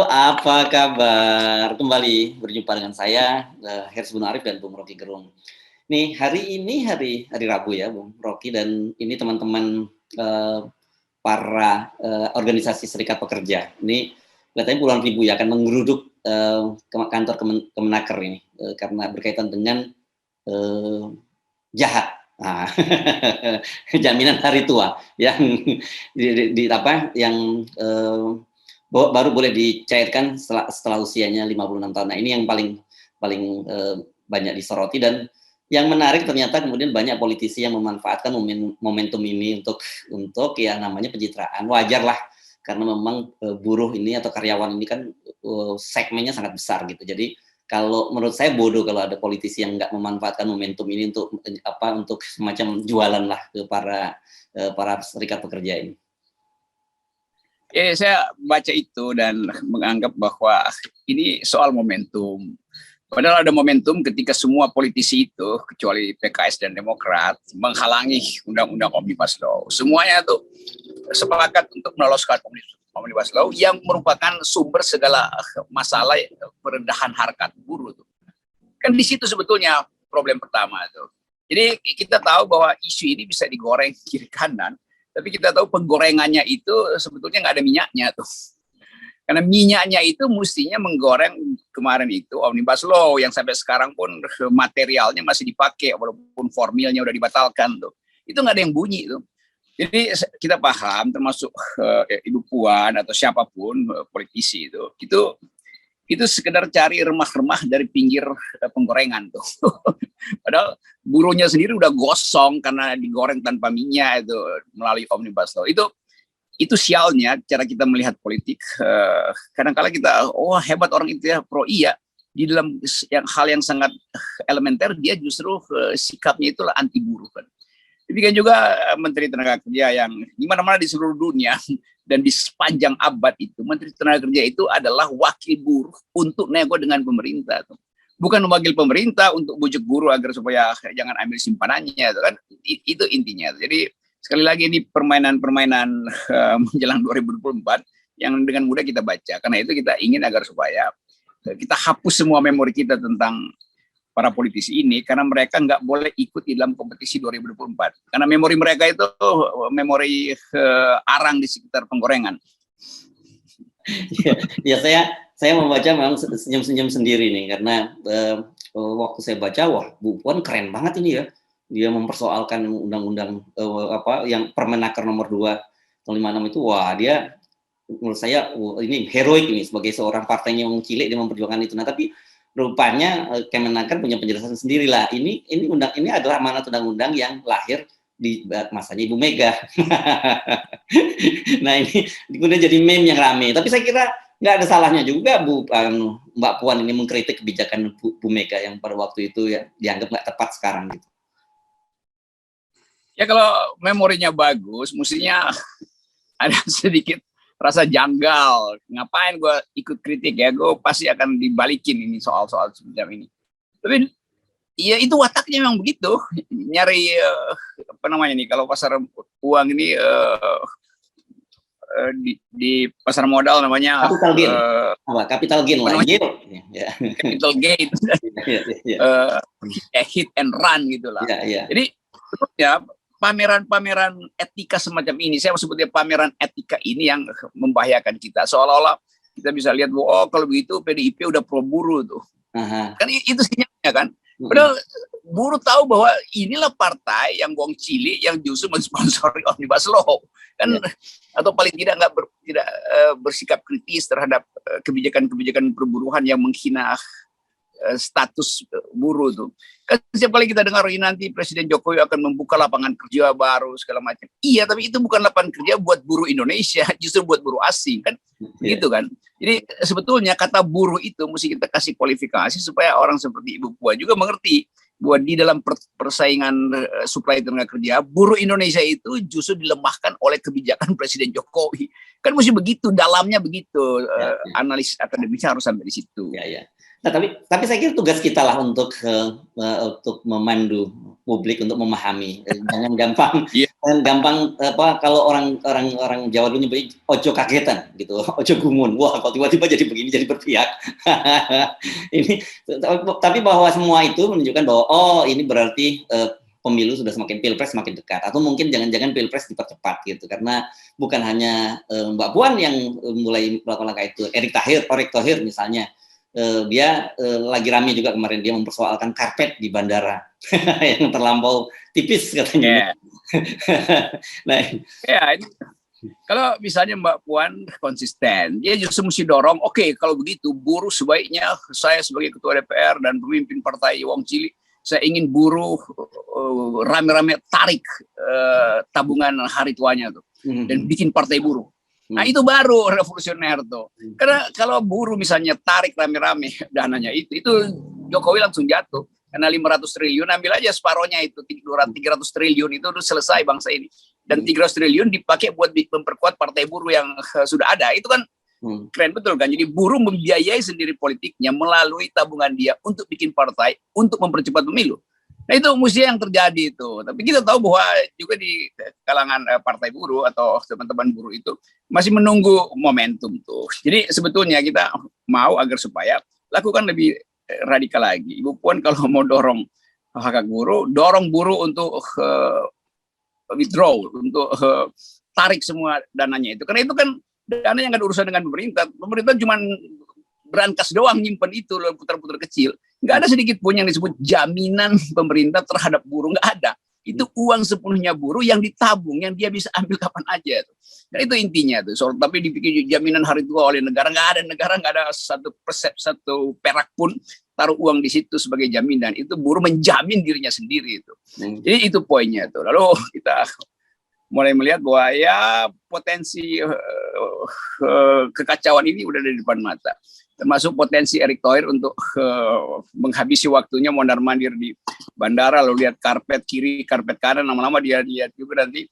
Apa kabar? Kembali berjumpa dengan saya, Hersy Arif dan Bung Rocky Gerung. Nih, hari ini hari Rabu ya, Bung Rocky, dan ini teman-teman, eee, para, organisasi serikat pekerja. Ini katanya puluhan ribu ya akan menggeruduk, ke kantor Kemenaker ini, karena berkaitan dengan, eee, jahat. Nah, jaminan hari tua yang apa, yang, baru boleh dicairkan setelah usianya 56 tahun. Nah, ini yang paling paling, banyak disoroti, dan yang menarik ternyata kemudian banyak politisi yang memanfaatkan momentum ini untuk yang namanya pencitraan. Wajarlah, karena memang, buruh ini atau karyawan ini kan, segmennya sangat besar gitu. Jadi kalau menurut saya bodoh kalau ada politisi yang nggak memanfaatkan momentum ini untuk, untuk semacam jualan lah ke para serikat pekerja ini. Saya baca itu dan menganggap bahwa ini soal momentum. Padahal ada momentum ketika semua politisi itu, kecuali PKS dan Demokrat, menghalangi undang-undang Omnibus Law. Semuanya tuh sepakat untuk meloloskan Omnibus Law yang merupakan sumber segala masalah perendahan harkat buruh. Kan di situ sebetulnya problem pertama tuh. Jadi kita tahu bahwa isu ini bisa digoreng kiri kanan, tapi kita tahu penggorengannya itu sebetulnya nggak ada minyaknya tuh. Karena minyaknya itu mestinya menggoreng kemarin itu Omnibus Law yang sampai sekarang pun materialnya masih dipakai walaupun formilnya udah dibatalkan tuh. Itu nggak ada yang bunyi tuh. Jadi kita paham termasuk Ibu Puan atau siapapun politisi itu sekedar cari remah-remah dari pinggir penggorengan tuh. Padahal buruhnya sendiri udah gosong karena digoreng tanpa minyak itu melalui Omnibus Law. Itu sialnya cara kita melihat politik. Kadang-kala kita, hebat orang itu ya, pro iya. Di dalam hal yang sangat elementer, dia justru sikapnya itulah anti buruh kan. Demikian juga Menteri Tenaga Kerja yang di mana-mana di seluruh dunia dan di sepanjang abad itu, Menteri Tenaga Kerja itu adalah wakil buruh untuk nego dengan pemerintah. Bukan wakil pemerintah untuk bujuk buruh agar supaya jangan ambil simpanannya, kan? Itu intinya. Jadi sekali lagi ini permainan-permainan menjelang 2024 yang dengan mudah kita baca. Karena itu kita ingin agar supaya kita hapus semua memori kita tentang para politisi ini, karena mereka nggak boleh ikut di dalam kompetisi 2024. Karena memori mereka itu memori arang di sekitar penggorengan. Ya, saya membaca memang senyum-senyum sendiri nih, karena waktu saya baca, wah, Bu Puan keren banget ini ya. Dia mempersoalkan undang-undang yang Permenaker nomor 2 tahun 56 itu, wah, dia menurut saya ini heroik ini sebagai seorang partainya yang cilik dia memperjuangkan itu. Nah, tapi rupanya Kemenaker punya penjelasan sendiri lah. Ini adalah amanat undang-undang yang lahir di masanya Ibu Mega. Nah, ini kemudian jadi meme yang rame. Tapi saya kira nggak ada salahnya juga Mbak Puan ini mengkritik kebijakan Bu Mega yang pada waktu itu ya dianggap nggak tepat sekarang gitu. Ya kalau memorinya bagus, mestinya ada sedikit rasa janggal. Ngapain gue ikut kritik ya? Gue pasti akan dibalikin ini soal-soal semacam ini. Tapi ya itu wataknya memang begitu. Nyari apa namanya nih? Kalau pasar uang ini di pasar modal namanya capital gain. Capital gain lah. Capital gain. Hit and run gitulah. Jadi sebetulnya pameran-pameran etika semacam ini, saya sebutnya pameran etika ini yang membahayakan kita. Seolah-olah kita bisa lihat, kalau begitu PDIP udah pro buruh tuh. Kan itu sinyalnya kan. Padahal buruh tahu bahwa inilah partai yang wong cilik yang justru mensponsori Omnibus Law. Kan atau paling tidak tidak bersikap kritis terhadap kebijakan-kebijakan perburuhan yang menghina status buruh tuh. Kan setiap kali kita dengar ini nanti Presiden Jokowi akan membuka lapangan kerja baru segala macam. Iya, tapi itu bukan lapangan kerja buat buruh Indonesia, justru buat buruh asing kan. Gitu kan. Jadi sebetulnya kata buruh itu mesti kita kasih kualifikasi supaya orang seperti Ibu Puan juga mengerti bahwa di dalam persaingan suplai tenaga kerja, buruh Indonesia itu justru dilemahkan oleh kebijakan Presiden Jokowi. Kan mesti begitu, dalamnya begitu. Analis akademisnya harus sampai di situ. Nah, tapi saya kira tugas kita lah untuk memandu publik untuk memahami. Jangan gampang Iya. gampang kalau orang Jawa dulu nyebut ojo kagetan gitu, ojo gumun. Wah, kalau tiba-tiba jadi begini, jadi berpihak. Ini tapi bahwa semua itu menunjukkan bahwa oh ini berarti pemilu sudah semakin pilpres semakin dekat, atau mungkin jangan-jangan pilpres dipercepat gitu, karena bukan hanya Mbak Puan yang mulai melakukan langkah itu. Erick Thohir misalnya, dia lagi rame juga kemarin, dia mempersoalkan karpet di bandara yang terlampau tipis katanya. Nah, ini, kalau misalnya Mbak Puan konsisten, dia justru mesti dorong, oke, kalau begitu buruh sebaiknya saya sebagai ketua DPR dan pemimpin partai Wong Cilik, saya ingin buruh rame-rame tarik tabungan hari tuanya tuh dan bikin partai buruh. Nah itu baru revolusioner tuh. Karena kalau buruh misalnya tarik rame-rame dananya itu Jokowi langsung jatuh. Karena 500 triliun, ambil aja separohnya itu, 300 triliun itu udah selesai bangsa ini. Dan 300 triliun dipakai buat memperkuat partai buruh yang sudah ada. Itu kan keren betul kan. Jadi buruh membiayai sendiri politiknya melalui tabungan dia untuk bikin partai, untuk mempercepat pemilu. Nah itu mestinya yang terjadi itu. Tapi kita tahu bahwa juga di kalangan partai buruh atau teman-teman buruh itu masih menunggu momentum tuh. Jadi sebetulnya kita mau agar supaya lakukan lebih radikal lagi. Ibu Puan kalau mau dorong hak buruh, dorong buruh untuk withdraw, untuk tarik semua dananya itu. Karena itu kan dana yang nggak ada urusan dengan pemerintah. Pemerintah cuma berangkas doang nyimpen itu loh, putar-putar kecil. Nggak ada sedikit pun yang disebut jaminan pemerintah terhadap buruh, nggak ada. Itu uang sepenuhnya buruh yang ditabung, yang dia bisa ambil kapan aja. Dan itu intinya tuh. Tapi dibikin jaminan hari tua oleh negara, nggak ada satu perak pun taruh uang di situ sebagai jaminan. Itu buruh menjamin dirinya sendiri itu. Jadi itu poinnya tuh. Lalu kita mulai melihat bahwa ya potensi kekacauan ini udah di depan mata. Termasuk potensi Erick Thohir untuk menghabisi waktunya mondar-mandir di bandara, lalu lihat karpet kiri, karpet kanan, lama-lama dia lihat juga nanti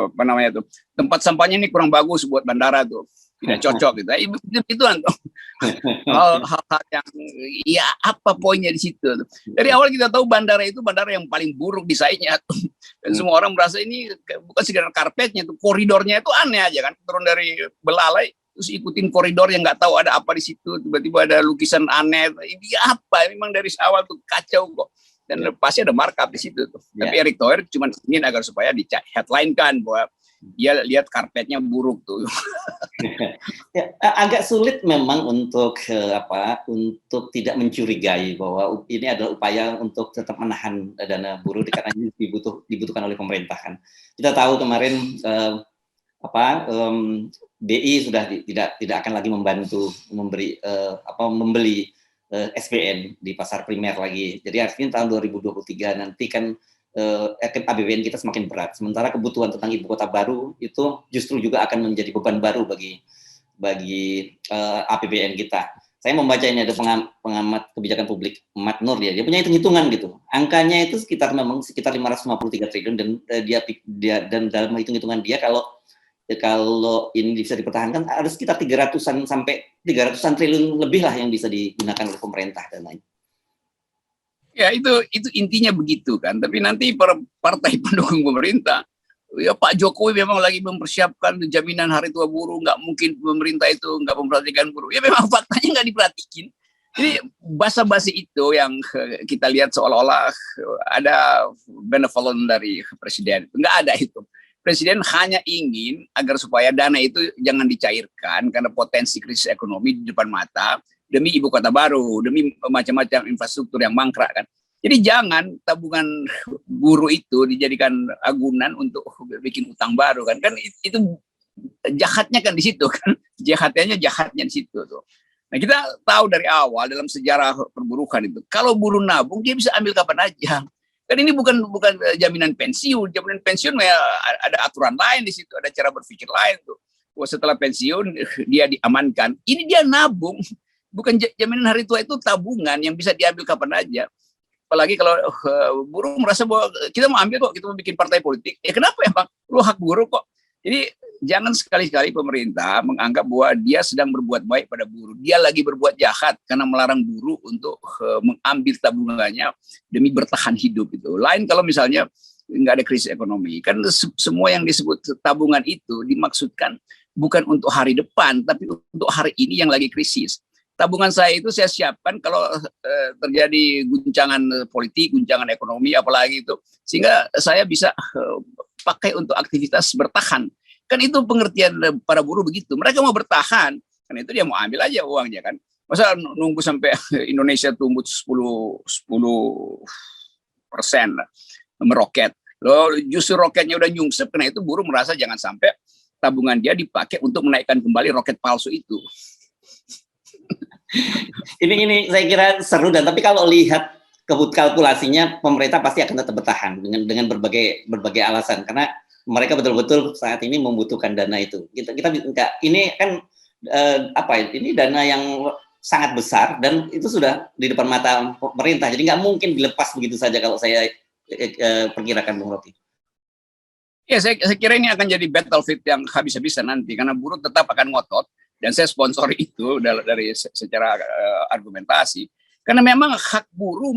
apa namanya tuh, tempat sampahnya ini kurang bagus buat bandara tuh, tidak cocok gitu. Itu hal-hal yang ya apa poinnya di situ. Dari awal kita tahu bandara itu bandara yang paling buruk desainnya, dan semua orang merasa ini bukan sekedar karpetnya, tuh koridornya itu aneh aja kan, turun dari Belalai terus ikutin koridor yang nggak tahu ada apa di situ, tiba-tiba ada lukisan aneh, ini apa? Memang dari awal tuh kacau kok, dan pasti ada markup di situ tuh. Tapi Erick Thohir cuma ingin agar supaya di headline kan bahwa dia lihat karpetnya buruk tuh. Ya, agak sulit memang untuk untuk tidak mencurigai bahwa ini adalah upaya untuk tetap menahan dana buruh karena ini dibutuhkan oleh pemerintah kan. Kita tahu kemarin BI sudah tidak akan lagi membantu membeli SPN di pasar primer lagi. Jadi artinya tahun 2023 nanti kan APBN kita semakin berat. Sementara kebutuhan tentang ibu kota baru itu justru juga akan menjadi beban baru bagi APBN kita. Saya membaca ini ada pengamat kebijakan publik Mat Nur, dia punya hitung-hitungan gitu. Angkanya itu sekitar 553 triliun, dan dalam hitung-hitungan dia kalau ini bisa dipertahankan ada sekitar 300-an sampai 300-an triliun lebih lah yang bisa digunakan oleh pemerintah dan lain. Ya itu intinya begitu kan. Tapi nanti partai pendukung pemerintah, ya Pak Jokowi memang lagi mempersiapkan jaminan hari tua buruh, nggak mungkin pemerintah itu nggak memperhatikan buruh. Ya memang faktanya nggak diperhatikan. Jadi basa-basi itu yang kita lihat seolah-olah ada benevolent dari presiden. Nggak ada itu. Presiden hanya ingin agar supaya dana itu jangan dicairkan karena potensi krisis ekonomi di depan mata, demi ibu kota baru, demi macam-macam infrastruktur yang mangkrak kan. Jadi jangan tabungan buruh itu dijadikan agunan untuk bikin utang baru kan. Kan itu jahatnya kan di situ kan. Jahatnya di situ tuh. Nah, kita tahu dari awal dalam sejarah perburuhan itu, kalau buruh nabung dia bisa ambil kapan aja. Kan ini bukan jaminan pensiun. Jaminan pensiun ya ada aturan lain di situ, ada cara berpikir lain tuh. Wah, setelah pensiun dia diamankan. Ini dia nabung. Bukan jaminan hari tua, itu tabungan yang bisa diambil kapan aja. Apalagi kalau buruh merasa bahwa kita mau ambil kok, kita mau bikin partai politik. Ya kenapa ya Bang? Lu hak buruh kok. Jadi jangan sekali-kali pemerintah menganggap bahwa dia sedang berbuat baik pada buruh. Dia lagi berbuat jahat karena melarang buruh untuk mengambil tabungannya demi bertahan hidup itu. Lain kalau misalnya nggak ada krisis ekonomi. Kan semua yang disebut tabungan itu dimaksudkan bukan untuk hari depan, tapi untuk hari ini yang lagi krisis. Tabungan saya itu saya siapkan kalau terjadi guncangan politik, guncangan ekonomi, apalagi itu. Sehingga saya bisa pakai untuk aktivitas bertahan. Kan itu pengertian para buruh begitu. Mereka mau bertahan, kan itu dia mau ambil aja uangnya kan. Masa nunggu sampai Indonesia tumbuh 10% meroket. Loh, justru roketnya udah nyungsep, karena itu buruh merasa jangan sampai tabungan dia dipakai untuk menaikkan kembali roket palsu itu. Ini saya kira seru, dan tapi kalau lihat kalkulasinya pemerintah pasti akan tetap bertahan dengan berbagai alasan, karena mereka betul-betul saat ini membutuhkan dana itu. Kita enggak, ini kan ini dana yang sangat besar dan itu sudah di depan mata pemerintah, jadi nggak mungkin dilepas begitu saja kalau saya perkirakan, Bung Rocky. Ya, saya kira ini akan jadi battlefield yang habis-habisan nanti, karena buruh tetap akan ngotot, dan saya sponsori itu dari secara argumentasi, karena memang hak buruh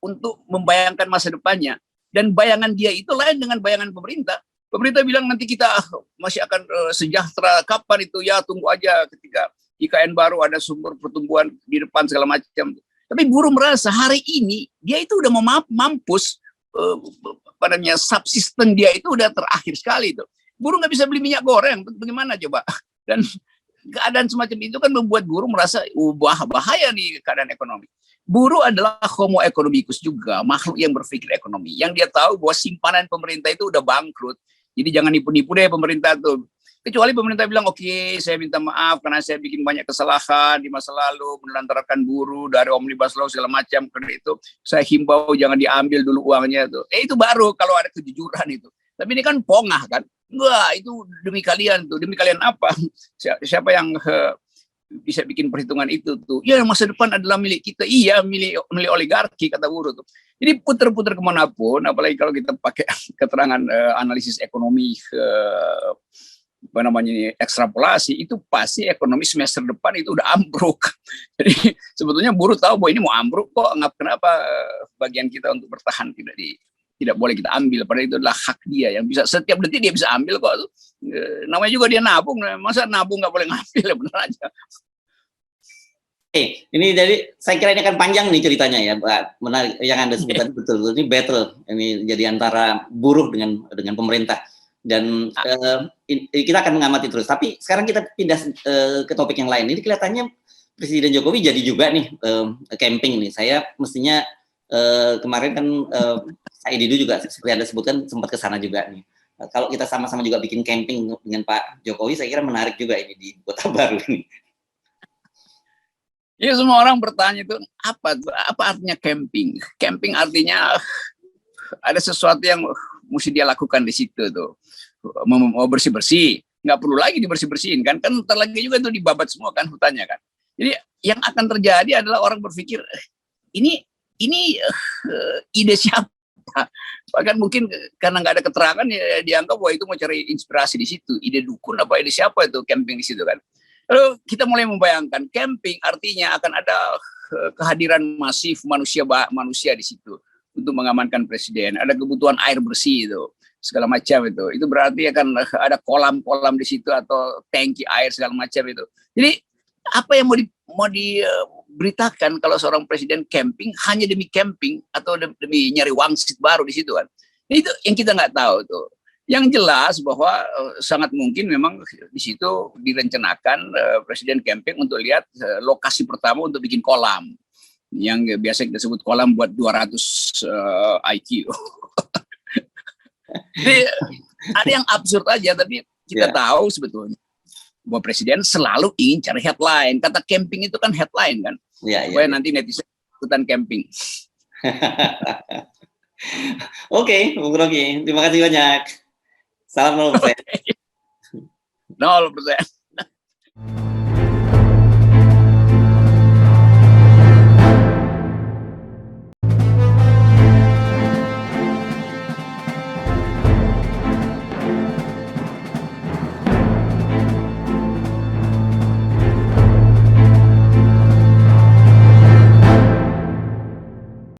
untuk membayangkan masa depannya, dan bayangan dia itu lain dengan bayangan pemerintah. Pemerintah bilang nanti kita masih akan sejahtera, kapan itu, ya tunggu aja ketika IKN baru ada sumber pertumbuhan di depan segala macam. Tapi buruh merasa hari ini dia itu udah mau mampus, subsisten dia itu udah terakhir sekali itu. Buruh nggak bisa beli minyak goreng, bagaimana coba? Dan keadaan semacam itu kan membuat buruh merasa bahaya nih keadaan ekonomi. Buruh adalah homo economicus juga, makhluk yang berpikir ekonomi, yang dia tahu bahwa simpanan pemerintah itu udah bangkrut. Jadi jangan nipu-nipu deh pemerintah tuh. Kecuali pemerintah bilang, oke, saya minta maaf karena saya bikin banyak kesalahan di masa lalu, menelantarkan buruh dari Omnibus Law segala macam, karena itu saya himbau jangan diambil dulu uangnya tuh. Itu baru kalau ada kejujuran itu. Tapi ini kan pongah kan. Wah, itu demi kalian tuh. Demi kalian apa? Siapa yang bisa bikin perhitungan itu tuh? Ya, masa depan adalah milik kita. Iya, milik oligarki, kata buruh tuh. Jadi putar-putar kemanapun, apalagi kalau kita pakai keterangan analisis ekonomi ekstrapolasi, itu pasti ekonomi semester depan itu udah ambruk. Jadi sebetulnya buruh tahu bahwa ini mau ambruk kok, kenapa bagian kita untuk bertahan tidak boleh kita ambil, padahal itu adalah hak dia yang bisa setiap detik dia bisa ambil kok. Namanya juga dia nabung, masa nabung nggak boleh ngambil, benar aja. Ini jadi saya kira ini akan panjang nih ceritanya ya, Pak. Menarik yang Anda sebutkan, betul. Ini battle ini jadi antara buruh dengan pemerintah, dan kita akan mengamati terus. Tapi sekarang kita pindah ke topik yang lain. Ini kelihatannya Presiden Jokowi jadi juga nih camping nih. Saya mestinya kemarin kan Pak Edidu juga seperti Anda sebutkan sempat ke sana juga nih. Kalau kita sama-sama juga bikin camping dengan Pak Jokowi, saya kira menarik juga ini di Kota Baru ini. Ya, semua orang bertanya itu apa artinya camping? Camping artinya ada sesuatu yang mesti dia lakukan di situ tuh. Mau bersih-bersih, nggak perlu lagi dibersih-bersihin kan ntar lagi juga tuh dibabat semua kan hutannya kan. Jadi yang akan terjadi adalah orang berpikir ini ide siapa? Bahkan mungkin karena nggak ada keterangan ya dianggap bahwa itu mau cari inspirasi di situ. Ide dukun apa ide siapa itu camping di situ kan? Lalu kita mulai membayangkan camping artinya akan ada kehadiran masif manusia di situ untuk mengamankan presiden. Ada kebutuhan air bersih itu segala macam itu. Itu berarti akan ada kolam-kolam di situ atau tangki air segala macam itu. Jadi apa yang mau diberitakan kalau seorang presiden camping hanya demi camping atau demi nyari wangsit baru di situ kan? Itu yang kita nggak tahu tuh. Yang jelas bahwa sangat mungkin memang di situ direncanakan presiden camping untuk lihat lokasi pertama untuk bikin kolam yang biasa kita sebut kolam buat 200 IQ. Jadi ada yang absurd aja, tapi kita tahu sebetulnya bahwa presiden selalu ingin cari headline. Kata camping itu kan headline kan, supaya nanti netizen ikutan camping. Oke, Bung Rocky, terima kasih banyak. Salam 0%. 0%.